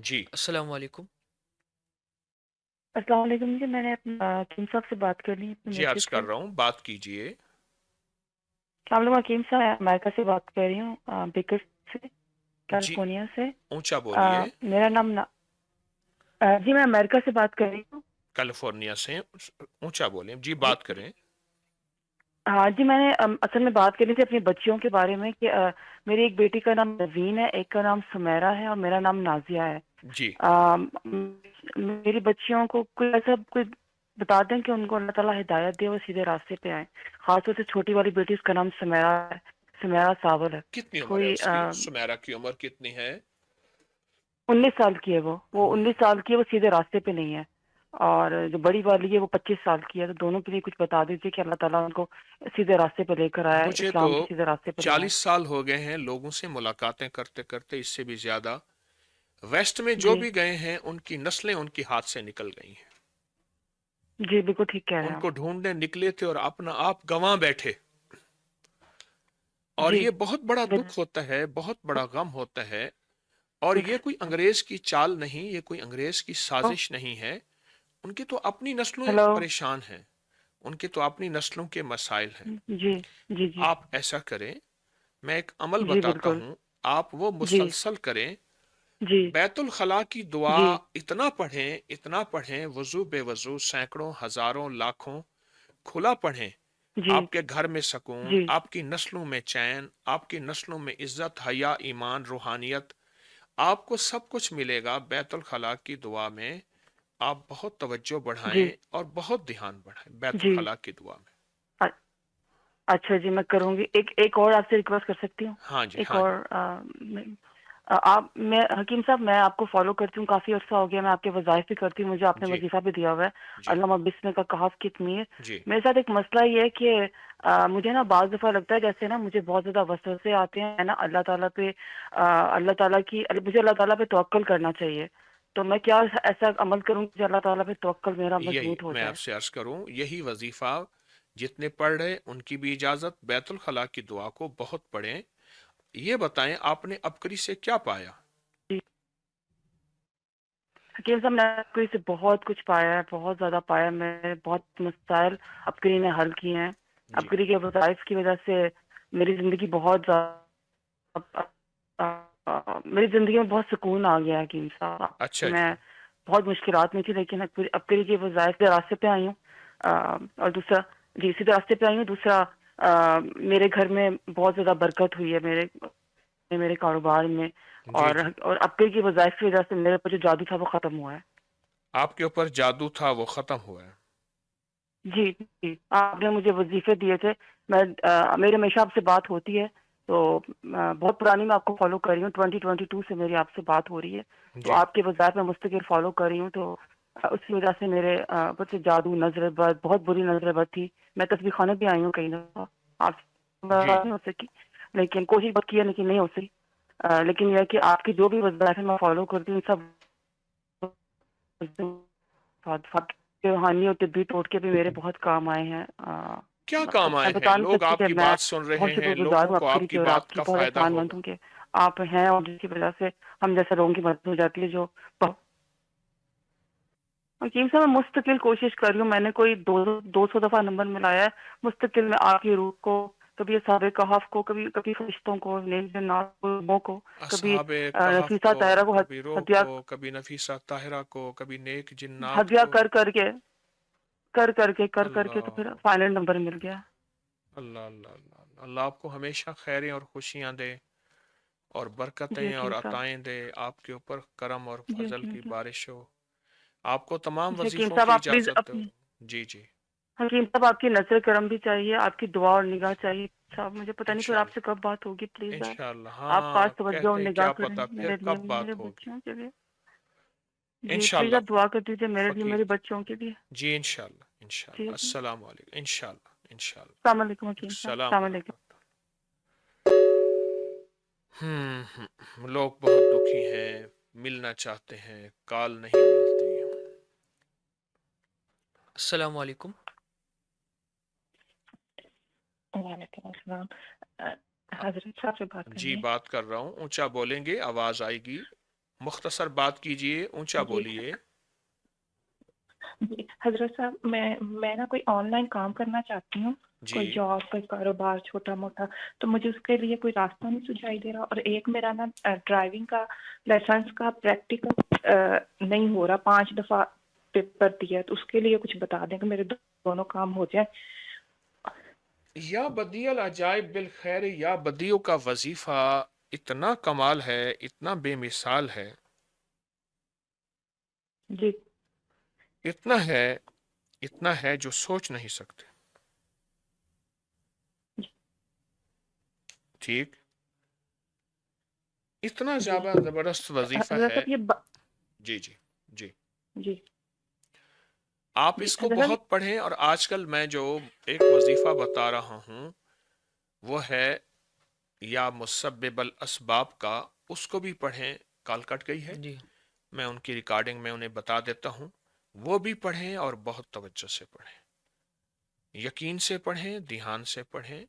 جی السلام علیکم. السلام علیکم جی، میں نے حکیم صاحب سے بات کرنی ہے اپنے جی بیٹے عرض سے. کر رہا ہوں، بات کیجئے. السلام علیکم حکیم صاحب، میں امریکہ سے بات کر رہی ہوں، بیکر سے، جی کیلیفورنیا سے. اونچا بولیے. میرا نام جی میں امریکہ سے بات کر رہی ہوں. کیلیفورنیا سے اونچا بولیں. جی بات کریں. ہاں جی، میں نے اصل میں بات کرنی تھی اپنی بچیوں کے بارے میں کہ میری ایک بیٹی کا نام نوین ہے، ایک کا نام سمیرہ ہے اور میرا نام نازیہ ہے. جی میری بچیوں کو کوئی ایسا کوئی بتا دیں کہ ان کو اللہ تعالیٰ ہدایت دے، وہ سیدھے راستے پہ آئیں. خاص طور سے چھوٹی والی بیٹی، اس کا نام سمیرہ ہے، سمیرہ ساول ہے. کتنی عمر ہے کوئی اس کی؟ سمیرہ کی عمر کتنی ہے؟ 19 سال کی ہے. وہ 19 سال کی ہے، وہ سیدھے راستے پہ نہیں ہے. اور جو بڑی والی ہے وہ 25 سال کی ہے. تو دونوں کے لیے کچھ بتا دیجیے کہ اللہ تعالیٰ ان کو سیدھے راستے پہ لے کر آیا ہے، مجھے تو اسلام کے سیدھے راستے پہ لے آیا. 40 سال ہو گئے ہیں لوگوں سے ملاقاتیں کرتے کرتے، اس سے بھی زیادہ. ویسٹ میں جو جی بھی گئے ہیں ان کی نسلیں ان کی ہاتھ سے نکل گئی ہیں. جی بالکل ٹھیک کہہ رہے ان ہیں کو آپ. ڈھونڈنے نکلے تھے اور اپنا آپ گنوا بیٹھے. اور جی یہ بہت بڑا دکھ ہوتا ہے، بہت بڑا غم ہوتا ہے. اور یہ کوئی انگریز کی چال نہیں، یہ کوئی انگریز کی سازش نہیں ہے. ان کی تو اپنی نسلیں ہیلو. پریشان ہیں، ان کی تو اپنی نسلوں کے مسائل ہیں. جی جی جی آپ ایسا کریں، میں ایک عمل جی بتاتا بالکل. ہوں، آپ وہ جی مسلسل کریں. جی بیت الخلاء کی دعا جی اتنا پڑھیں، وضو بے وضو سینکڑوں ہزاروں لاکھوں کھلا پڑھیں. جی آپ کے گھر میں سکون، جی آپ کی نسلوں میں چین، آپ کی نسلوں میں عزت، حیا، ایمان، روحانیت، آپ کو سب کچھ ملے گا. بیت الخلاء کی دعا میں آپ بہت توجہ جی بڑھائیں اور بہت دھیان بڑھائیں بیت جی. الخلاء کی دعا میں. اچھا جی میں کروں گی. ایک اور آپ سے ریکویسٹ کر سکتی ہوں؟ ہاں جی، ایک ہاں اور جی. میں حکیم صاحب میں آپ کو فالو کرتی ہوں، کافی عرصہ ہو گیا. میں آپ کے وظائف بھی کرتی ہوں، مجھے آپ نے جی وظیفہ بھی دیا ہوا ہے، جی علامہ بسم کا کہاف کی تمیر. جی میرے ساتھ ایک مسئلہ یہ ہے کہ مجھے نا بعض دفعہ لگتا ہے جیسے نا مجھے بہت زیادہ وسوسے آتے ہیں نا اللہ تعالیٰ پہ. اللہ تعالیٰ کی مجھے اللہ تعالیٰ پہ توکل کرنا چاہیے. تو میں کیا ایسا عمل کروں کہ اللہ تعالیٰ پہ توکل میرا یہی مضبوط ہو میں جائے؟ آپ سے عرض کروں، یہی وظیفہ جتنے پڑھ رہے ان کی بھی اجازت، بیت الخلاء کی دعا کو بہت پڑھیں. یہ بتائیں آپ نے ابکری سے کیا پایا؟ حکیم صاحب نے ابکری سے بہت کچھ پایا ہے، بہت زیادہ پایا. میں بہت مسائل ابکری نے حل کیے ہیں. جی ابکری کے وظائف کی وجہ سے میری زندگی بہت زیادہ میری زندگی میں بہت سکون آ گیا ہے حکیم صاحب. اچھا جی. میں بہت مشکلات میں تھی لیکن ابکری کے وظائف کے راستے پہ آئی ہوں. اور دوسرا جی سیدھے راستے پہ آئی ہوں. دوسرا میرے گھر میں بہت زیادہ برکت ہوئی ہے میرے کاروبار میں. جی اور جی ابکری کی وظائف کی وجہ سے میرے اوپر جو جادو تھا وہ ختم ہوا ہے. آپ کے اوپر جادو تھا وہ ختم ہوا ہے. جی جی آپ نے مجھے وظیفے دیے تھے. میرے ہمیشہ آپ سے بات ہوتی ہے تو بہت پرانی میں آپ کو فالو کر رہی ہوں. 2022 سے میری آپ سے بات ہو رہی ہے تو جی آپ کے وظائف میں مستقل فالو کر رہی ہوں. تو اس کی وجہ سے میرے اوپر سے جادو، نظر بد، بہت بری نظر بد تھی. میں تصویر خانے بھی آئی ہوں کئی دفعہ، آپ جی نہیں ہو سکی لیکن کوشش بہت کی ہے لیکن نہیں ہو سکی. لیکن یہ ہے کہ آپ کی جو بھی وظائف میں فالو کرتی ہوں سب روحانی اور طبی ٹوٹکے بھی میرے بہت کام آئے ہیں. کیا کام میں آئے ہیں؟ بتا نہیں لوگ سکتی آپ کہ کی میں بات سن بہت رہے ہیں، شکر گزار لوگوں ہوں کو ابکری آپ کی کی اور آپ بات کی کا بہت فائدہ احسان مند ہوگا. ہوں کہ آپ ہیں اور جس کی وجہ سے ہم جیسے لوگوں کی مدد ہو جاتی ہے. جو حکیم صاحب میں مستقل کوشش کر رہی ہوں. میں نے کوئی 200 دفعہ نمبر ملایا ہے. مستقل میں آپ کی روح کو، کبھی اصحاب کہف کو، کبھی فرشتوں کو، نیک جنات کو، کبھی اصحاب کہف نفیسہ کو، طاہرہ کو کبھی روح ہدیہ کو، کبھی نفیسہ طاہرہ کو، کبھی نیک جنات ہدیہ کو. کر کے تو اللہ پھر فائنل نمبر مل گیا. اللہ اللہ اللہ اللہ اللہ آپ کو ہمیشہ خیریں اور خوشیاں دے اور جی برکتیں اور حکیم صاحب. عطائیں دے. آپ کے اوپر کرم اور جی فضل حکیم کی صاحب. بارش ہو. آپ کو تمام جی حکیم وظیفوں صاحب کی آپ پلیز اجازت. اپنی جی جی حکیم صاحب آپ کی نظر کرم بھی چاہیے، آپ کی دعا اور نگاہ چاہیے صاحب. مجھے پتہ نہیں پھر آپ انشاءاللہ سے کب بات ہوگی. پلیز انشاءاللہ. آپ خاص ہاں توجہ اور کہتے ہیں نگاہ کیا کریں پتا پھر میرے لیے، کب میرے بات ہوگی. بچوں کے لیے. جی پلیز انشاءاللہ آپ دعا کر دیجیے میرے لیے، فقیر میرے بچوں کے لیے. جی انشاءاللہ جی انشاءاللہ السلام علیکم انشاءاللہ انشاءاللہ السلام علیکم حکیم صاحب، السلام السلام علیکم. لوگ بہت دکھی ہیں، ملنا چاہتے ہیں، کال نہیں ملتی. السلام علیکم. وعلیکم السلام. حضرت صاحب سے بات کرنی جی ہے. بات کر رہا ہوں، اونچا بولیں گے آواز آئے گی. مختصر بات کیجئے، اونچا جی بولیے. جی حضرت صاحب، میں نا کوئی آن لائن کام کرنا چاہتی ہوں، کوئی جی جاب، کوئی کاروبار چھوٹا موٹا، تو مجھے اس کے لیے کوئی راستہ نہیں سجائی دے رہا. اور ایک میرا نا ڈرائیونگ کا لائسنس کا پریکٹیکل نہیں ہو رہا، 5 دفعہ پیپر دیا، تو اس کے لیے کچھ بتا دیں کہ میرے دونوں کام ہو جائیں. یا بدیع العجائب بالخیر، یا بدیع کا وظیفہ اتنا کمال ہے، اتنا بے مثال ہے، جی اتنا ہے جو سوچ نہیں سکتے. ٹھیک، اتنا جی زیادہ زبردست وظیفہ حضرت ہے. صاحب جی جی جی جی آپ جی اس کو حضرت صاحب بہت پڑھیں. اور آج کل میں جو ایک وظیفہ بتا رہا ہوں وہ ہے یا مسبب الاسباب کا، اس کو بھی پڑھیں. کال کٹ گئی ہے، جی میں ان کی ریکارڈنگ میں انہیں بتا دیتا ہوں، وہ بھی پڑھیں اور بہت توجہ سے پڑھیں، یقین سے پڑھیں، دھیان سے پڑھیں.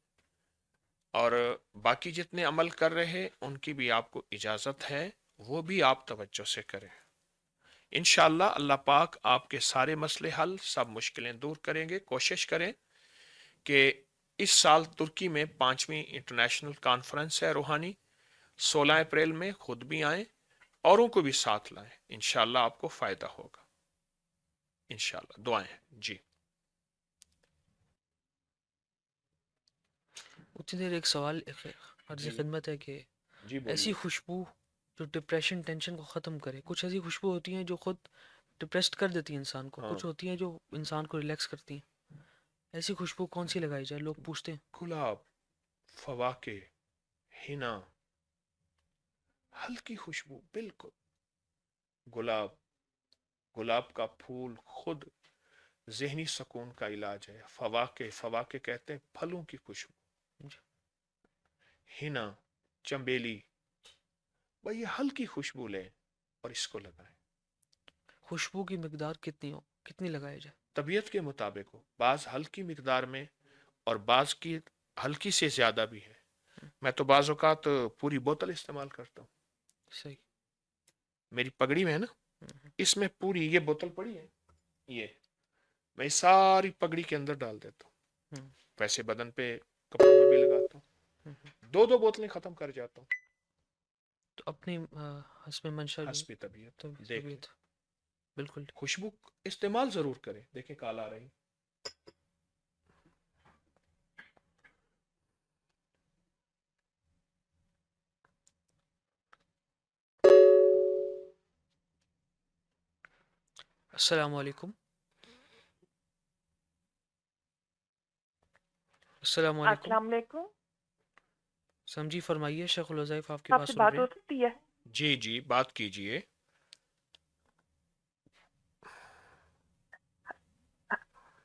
اور باقی جتنے عمل کر رہے ان کی بھی آپ کو اجازت ہے، وہ بھی آپ توجہ سے کریں. انشاءاللہ اللہ پاک آپ کے سارے مسئلے حل، سب مشکلیں دور کریں گے. کوشش کریں کہ اس سال ترکی میں 5ویں انٹرنیشنل کانفرنس ہے روحانی، 16 اپریل میں خود بھی آئیں، اوروں کو بھی ساتھ لائیں. انشاءاللہ آپ کو فائدہ ہوگا. انشاءاللہ دعائیں ہیں. جی اتنی دیر ایک سوال عرض جی خدمت ہے کہ جی ایسی بولیے. خوشبو جو ڈپریشن ٹینشن کو ختم کرے. کچھ ایسی خوشبو ہوتی ہیں جو خود ڈپریسڈ کر دیتی ہیں انسان کو، ہاں، کچھ ہوتی ہیں جو انسان کو ریلیکس کرتی ہیں. ایسی خوشبو کون سی لگائی جائے؟ لوگ پوچھتے ہیں. گلاب، فواکے، ہنا، ہلکی خوشبو. بالکل گلاب کا پھول خود ذہنی سکون کا علاج ہے. فواکے کہتے ہیں پھلوں کی خوشبو. ہنا، چمبیلی، بھئی یہ ہلکی خوشبو لیں اور اس کو لگائیں. خوشبو کی مقدار کتنی لگائی جائے؟ طبیعت کے مطابق ہو، بعض ہلکی مقدار میں اور بعض کی ہلکی سے زیادہ بھی ہے. میں تو بعض اوقات پوری بوتل استعمال کرتا ہوں. صحیح. میری پگڑی میں ہے نا، اس میں پوری یہ بوتل پڑی ہے، یہ میں ساری پگڑی کے اندر ڈال دیتا ہوں. ویسے بدن پہ کپڑوں پہ بھی لگاتا ہوں. 2 بوتلیں ختم کر جاتا ہوں. تو اپنی حسب منشا جو حسب طبیعت دیکھ لیں. طبیعت بالکل. خوشبو استعمال ضرور کریں. دیکھیں کال آ رہی. السلام علیکم. السلام علیکم. السلام علیکم. سمجھی فرمائیے، شیخ الوظائف آپ کی آپ بات سے سن رہے بات ہو ہیں. سکتی ہے؟ جی جی بات کیجئے.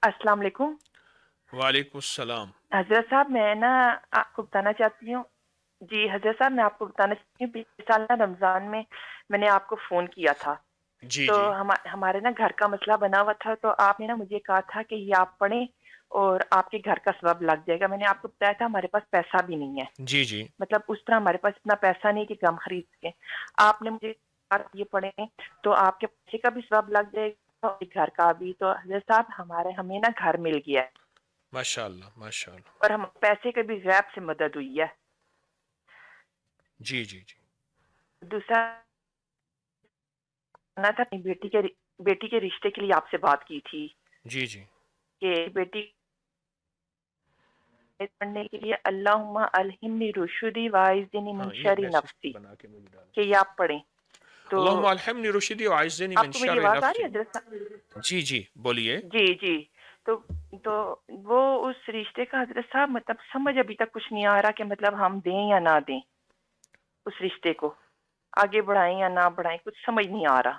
السلام علیکم. وعلیکم السلام. حضرت صاحب میں نا آپ کو بتانا چاہتی ہوں، جی حضرت صاحب میں آپ کو بتانا چاہتی ہوں، پچھلے سال نا رمضان میں میں نے آپ کو فون کیا تھا، جی تو جی ہمارے نا گھر کا مسئلہ بنا ہوا تھا، تو آپ نے نا مجھے کہا تھا کہ یہ آپ پڑھیں اور آپ کے گھر کا ثواب لگ جائے گا. میں نے آپ کو بتایا تھا ہمارے پاس پیسہ بھی نہیں ہے، جی جی مطلب اس طرح ہمارے پاس اتنا پیسہ نہیں کہ ہم خرید سکیں. آپ نے مجھے کہا یہ پڑھیں تو آپ کے پیسے کا بھی ثواب لگ جائے گا اور گھر کا بھی. تو حضرت صاحب ہمیں نا گھر مل گیا ہے، ماشاء اللہ ماشاء اللہ. اور ہم پیسے کے بھی غیب سے مدد ہوئی ہے. جی جی جی دوسرا تھا اپنی بیٹی کے رشتے کے لیے آپ سے بات کی تھی جی جی کہ بیٹی پڑھنے کے لیے اللہم الہمنی رشدی وعیذنی من ہاں یہ شر میسج نفسی، بنا کے مجھے ڈال. کہ یہ آپ پڑھیں. تو اللہم الہمنی رشدی وعیذنی آپ من کو میری شر آواز آ رہی نفسی. ہے حضرت صاحب؟ جی جی بولیے. جی جی. تو وہ اس رشتے کا حضرت صاحب مطلب سمجھ ابھی تک کچھ نہیں آ رہا کہ مطلب ہم دیں یا نہ دیں، اس رشتے کو آگے بڑھائیں یا نہ بڑھائیں، کچھ سمجھ نہیں آ رہا.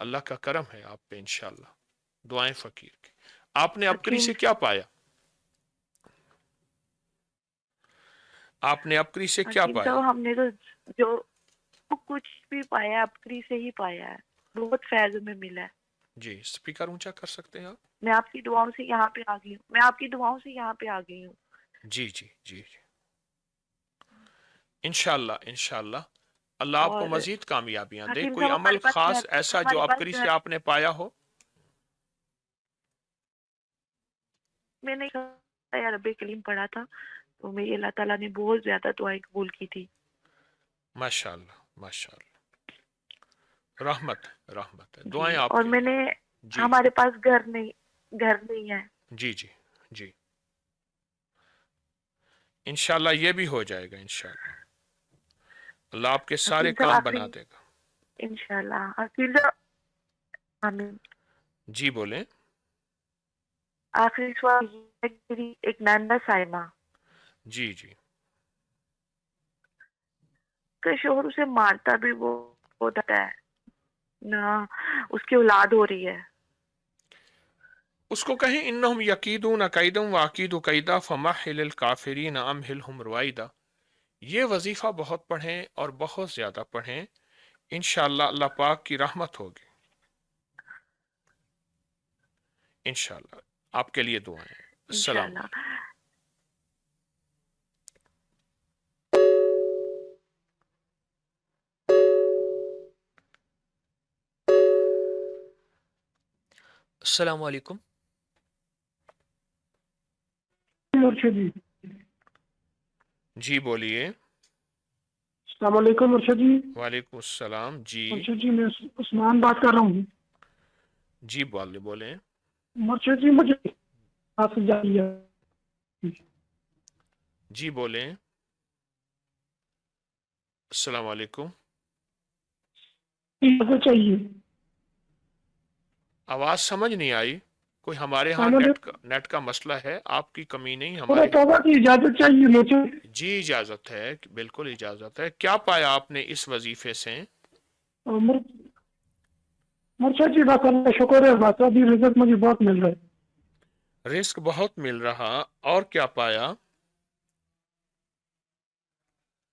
اللہ کا کرم ہے آپ پہ انشاءاللہ. دعائیں فقیر کی. آپ نے عبقری سے حکیم کیا پایا؟ آپ نے عبقری سے کیا حکیم پایا؟ صاحب ہم نے تو جو کچھ بھی پایا عبقری سے ہی پایا ہے. بہت فیض میں ملا ہے. جی اسپیکر اونچا کر سکتے ہیں آپ؟ میں آپ کی دعاؤں سے یہاں پہ آ گئی ہوں. میں آپ کی دعاؤں سے یہاں پہ آ گئی ہوں. جی جی جی جی انشاءاللہ انشاءاللہ اللہ آپ کو اور مزید کامیابیاں دے. حکیم کوئی صاحب عمل ہمارے پاس خاص گھر ایسا جو ہمارے پاس عبقری سے گھر آپ نے پایا ہو؟ میں نے یا رب کلیم پڑھا تھا تو میری اللہ تعالیٰ نے بہت زیادہ دعائیں قبول کی تھی. ماشاءاللہ ماشاءاللہ. رحمت رحمت ہے. دعائیں جی آپ اور کے میں لیے. نے جی ہمارے پاس گھر نہیں ہے. جی جی جی انشاءاللہ یہ بھی ہو جائے گا انشاءاللہ. اللہ آپ کے سارے حکیم صاحب کام آخری بنا دے گا. انشاءاللہ حکیم صاحب آمین. جی بولیں. آخری سوال یہ ہے کہ میری ایک نانا سائمہ جی جی کا شوہر اسے مارتا بھی وہ ہوتا ہے نہ اس کی اولاد ہو رہی ہے. اس کو کہیں انہم یکیدون کیدا واکید کیدا فمہل الکافرین امہلہم رویدا. یہ وظیفہ بہت پڑھیں اور بہت زیادہ پڑھیں. انشاءاللہ اللہ پاک کی رحمت ہوگی انشاءاللہ. آپ کے لیے دعائیں. السلام انشاءاللہ. علیکم. السلام علیکم. مرشد جی جی بولیے. السلام علیکم مرشد جی. وعلیکم السلام. جی مرشد جی میں عثمان بات کر رہا ہوں. جی بولیں. مرشد جی مجھے آپ سے جاری ہے. جی بولیں. السلام علیکم. چاہیے. آواز سمجھ نہیں آئی. کوئی ہمارے ہاں مجھے نیٹ کا مسئلہ ہے. آپ کی کمی نہیں تھوڑا ہمارے. توبہ کی اجازت چاہیے مجھے. جی اجازت ہے بالکل اجازت ہے. کیا پایا آپ نے اس وظیفے سے؟ مرشد جی بس اللہ شکر ہے. بس ابھی رزق مجھے بہت مل رہا ہے. رزق بہت مل رہا. اور کیا پایا؟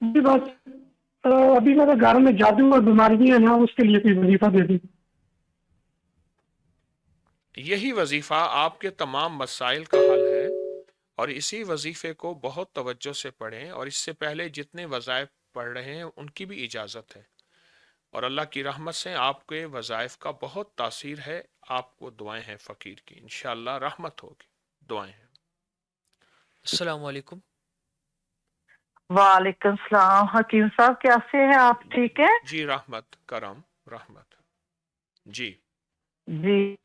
جی بس ابھی میرے گھر میں جادو اور بیماری ہے نا اس کے لیے کوئی وظیفہ دے دی. یہی وظیفہ آپ کے تمام مسائل کا حل ہے اور اسی وظیفے کو بہت توجہ سے پڑھیں. اور اس سے پہلے جتنے وظائف پڑھ رہے ہیں ان کی بھی اجازت ہے اور اللہ کی رحمت سے آپ کے وظائف کا بہت تاثیر ہے. آپ کو دعائیں ہیں فقیر کی. انشاءاللہ رحمت ہوگی. دعائیں ہیں. السلام علیکم. وعلیکم السلام. حکیم صاحب کیسے ہیں آپ؟ ٹھیک ہے جی رحمت کرم رحمت. جی جی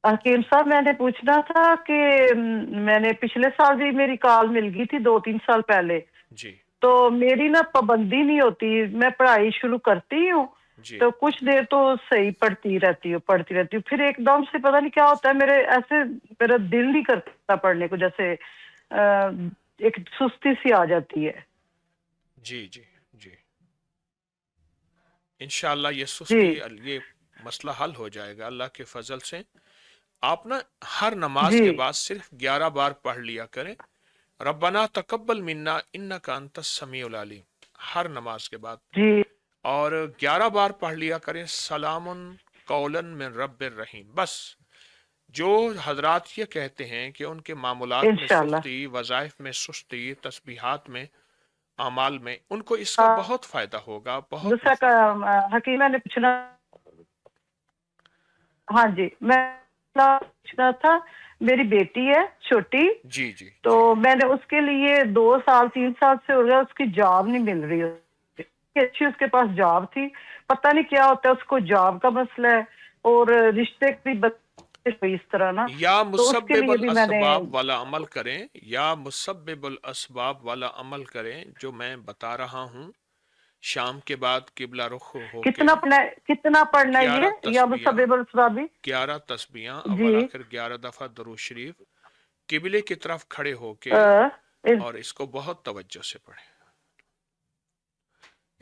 حکیم صاحب میں نے پوچھنا تھا کہ میں نے پچھلے سال بھی میری کال مل گئی تھی 2-3 سال پہلے. جی تو میری نا پابندی نہیں ہوتی. میں پڑھائی شروع کرتی ہوں جی تو کچھ دیر تو صحیح پڑھتی رہتی ہوں پھر ایک دم سے پتہ نہیں کیا ہوتا ہے میرے ایسے میرا دل نہیں کرتا پڑھنے کو. جیسے ایک سستی سی آ جاتی ہے. جی جی جی انشاءاللہ یہ جی سستی یہ مسئلہ حل ہو جائے گا اللہ کے فضل سے. آپ نا ہر نماز جی کے بعد صرف 11 بار پڑھ لیا کریں ربنا تقبل منا انک انت السمیع العلیم ہر نماز کے بعد. جی اور 11 بار پڑھ لیا کریں سلام قولا من رب الرحیم. بس جو حضرات یہ کہتے ہیں کہ ان کے معمولات میں انشاءاللہ. سستی، وظائف میں سستی، تسبیحات میں، اعمال میں، ان کو اس کا بہت فائدہ ہوگا. بہت دوسرا حکیم نے پوچھنا ہاں جی میں پوچھنا تھا. میری بیٹی ہے چھوٹی جی جی تو میں نے اس کے لیے 2-3 سال سے ہو گیا اس کی جاب نہیں مل رہی. اچھی اس کے پاس جاب تھی. پتہ نہیں کیا ہوتا ہے اس کو جاب کا مسئلہ ہے اور رشتے بھی اس طرح نا. یا تو اس کے مسبب لیے بھی میں نے الاسباب والا عمل کریں یا مسبب الاسباب والا عمل کریں جو میں بتا رہا ہوں. شام کے بعد قبلہ رخ ہو کے کتنا پڑھنا ہے 11 یہ یا تسبیحاں مسبب الاسباب 11 تسبیحاں اول جی آخر 11 دفعہ درود شریف قبلے کی طرف کھڑے ہو کے اور اس کو بہت توجہ سے پڑھیں.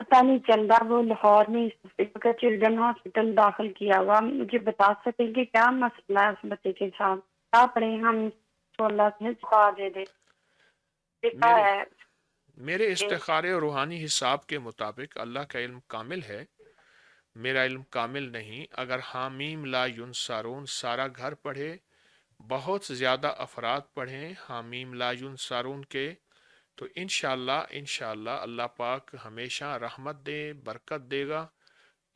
پتہ نہیں چل رہا. وہ لاہور میں چلڈرن ہاسپٹل داخل کیا ہوا. مجھے بتا سکیں کہ کیا مسئلہ ہے اس بچے کے ساتھ؟ کیا پڑھیں ہم تو اللہ سے شفا دے دے. کیا ہے میرے استخارے اور روحانی حساب کے مطابق اللہ کا علم کامل ہے، میرا علم کامل نہیں. اگر حامیم لا ینصارون سارا گھر پڑھے، بہت زیادہ افراد پڑھیں حامیم لا ینصارون کے، تو انشاءاللہ اللہ پاک ہمیشہ رحمت دے، برکت دے گا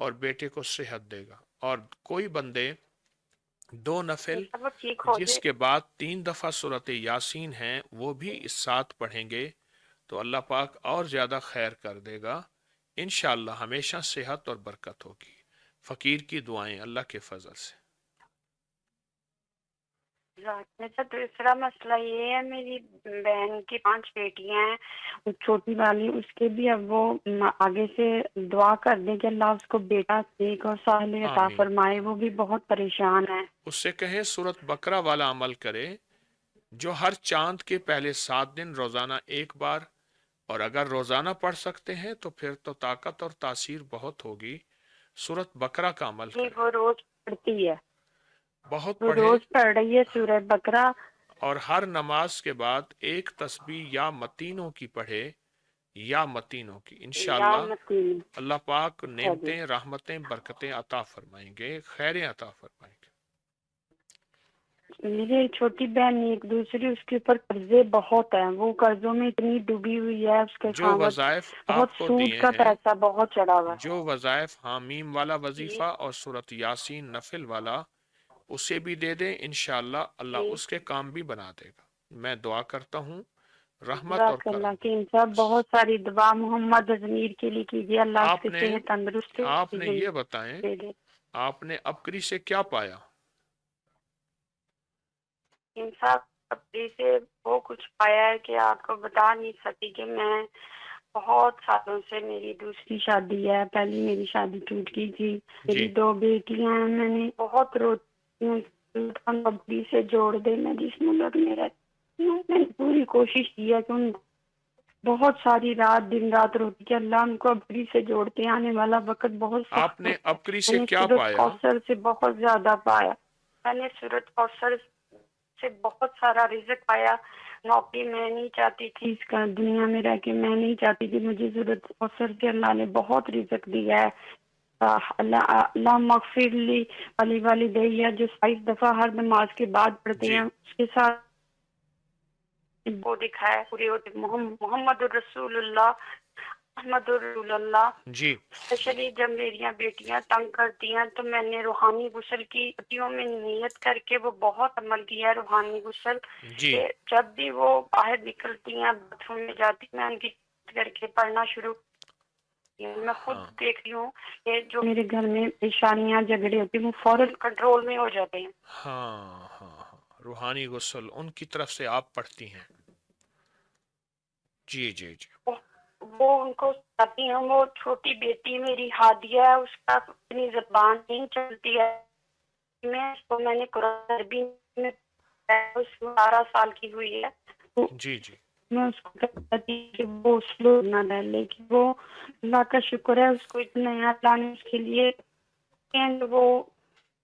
اور بیٹے کو صحت دے گا. اور کوئی بندے 2 نفل جس کے بعد 3 دفعہ سورۃ یاسین ہیں وہ بھی اس ساتھ پڑھیں گے تو اللہ پاک اور زیادہ خیر کر دے گا. انشاءاللہ ہمیشہ صحت اور برکت ہوگی. فقیر کی دعائیں اللہ کے فضل سے. اچھا، دوسرا مسئلہ یہ ہے، میری بہن کی 5 بیٹیاں ہیں. چھوٹی والی اس کے بھی اب وہ آگے سے دعا کر دیں کہ اللہ اس کو بیٹا نیک اور صالح عطا فرمائے. وہ بھی بہت پریشان ہے. اس سے کہیں سورۃ بقرہ والا عمل کرے، جو ہر چاند کے پہلے 7 دن روزانہ 1 بار، اور اگر روزانہ پڑھ سکتے ہیں تو پھر تو طاقت اور تاثیر بہت ہوگی. سورۃ بقرہ کا عمل کریں. وہ روز پڑھتی ہے، بہت وہ پڑھے، روز پڑھ رہی ہے سورہ بقرہ. اور ہر نماز کے بعد 1 تسبیح یا متینوں کی پڑھے، یا متینوں کی. انشاءاللہ اللہ پاک نعمتیں، رحمتیں، برکتیں عطا فرمائیں گے، خیریں عطا فرمائیں گے. میری چھوٹی بہن ایک دوسری، اس کے اوپر قرضے بہت ہیں. وہ قرضوں میں اتنی ڈوبی ہوئی ہے، اس کے جو وظائف بہت آپ کو سود دیے کا ہیں، پیسہ بہت چڑھا ہوا ہے. جو وظائف حامیم والا وظیفہ اور سورۃ یاسین نفل والا، اسے بھی دے دیں. انشاءاللہ اللہ اس کے کام بھی بنا دے گا. میں دعا کرتا ہوں رحمت اور جزاک اللہ کرم. کی سب بہت ساری دعا محمد ضمیر کے لیے کیجیے. اللہ اس آپ کے نے صحت تندرست آپ نے یہ بتائیں، دے دے. آپ نے ابکری سے کیا پایا؟ انصاف اپنی سے وہ کچھ پایا ہے کہ آپ کو بتا نہیں سکتی. کہ میں بہت سالوں سے، میری دوسری شادی ہے، پہلی میری شادی ٹوٹ گئی تھی. میری 2 بیٹیاں ہیں. میں نے بہت روتی ہوں ابھی سے جوڑ دے. میں جس ملک میں رہتی ہوں، میں نے پوری کوشش کی ہے کہ ان بہت ساری رات دن رات روتی کہ اللہ ان کو ابری سے جوڑتے. آنے والا وقت بہت سخت. آپ نے ابکری میں سے نے کیا سورۃ پایا؟ کوثر سے بہت زیادہ پایا. میں نے سورۃ کوثر سے بہت سارا رزق پایا. نوکری میں نہیں چاہتی تھی اس کا، دنیا میں رہ کے میں نہیں چاہتی تھی. مجھے سورۃ کوثر سے اللہ نے بہت رزق دیا ہے. اللہ مغفر لی ولی والدیہ، جو 22 دفعہ ہر نماز کے بعد پڑھتے ہیں، اس کے ساتھ وہ دکھایا پوری ہوتی محمد الرسول اللہ، محمد الرسول اللہ. جی، اسپیشلی جب میری بیٹیاں تنگ کرتی ہیں تو میں نے روحانی غسل کی چھٹیوں میں نیت کر کے وہ بہت عمل کیا ہے. روحانی غسل کہ جب بھی وہ باہر نکلتی ہیں، باتھ روم میں جاتی، میں ان کی کر کے پڑھنا شروع. میں خود دیکھ رہی ہوں کہ جو میرے گھر میں پریشانیاں جھگڑے ہوتے ہیں وہ فوراً کنٹرول میں ہو جاتے ہیں. ہاں، روحانی غسل ان کی طرف سے آپ پڑھتی ہیں. جی جی جی. وہ ان کو چاہتی ہوں. وہ چھوٹی بیٹی میری ہادیہ ہے، اس کا اپنی زبان نہیں چلتی ہے. میں نے قرآن عربی میں 12 سال کی ہوئی ہے. جی جی. میں اس کو کہتی کہ وہ سلو نہ رہ، لیکن وہ اللہ کا شکر ہے اس کو اتنا اللہ نے اس کے لیے وہ.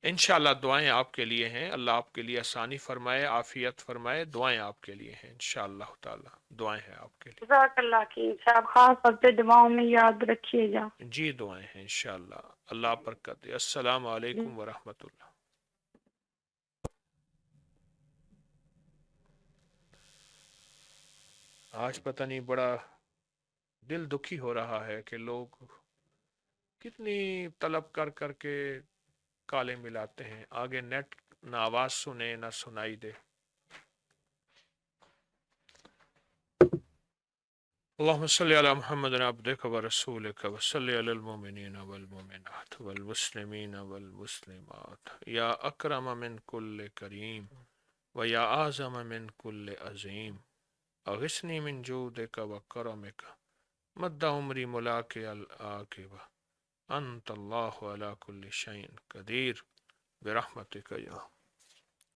انشاءاللہ دعائیں آپ کے لیے ہیں. اللہ آپ کے لیے آسانی فرمائے، عافیت فرمائے. دعائیں آپ کے لیے ہیں انشاءاللہ تعالی. دعائیں ہیں آپ کے لیے. جزاک اللہ کی صاحب، خاص طور پہ دعاؤں میں یاد رکھیے گا. جی دعائیں ہیں انشاءاللہ. اللہ برکت دے. السلام علیکم ورحمۃ اللہ. آج پتہ نہیں بڑا دل دکھی ہو رہا ہے کہ لوگ کتنی طلب کر کر کے کالے ملاتے ہیں. آگے نیٹ نہ آواز سنے نہ سنائی دے. اللہم صلی علی محمد عبدک و رسولک و صلی علی المؤمنین والمؤمنات والمسلمین والمسلمات. یا اکرم من کل کریم و یا اعظم من کل عظیم. اغثنی من جودک و کرمک مد عمری ملاک العاقبہ. انت اللہ علی کل شیء قدیر برحمتک یا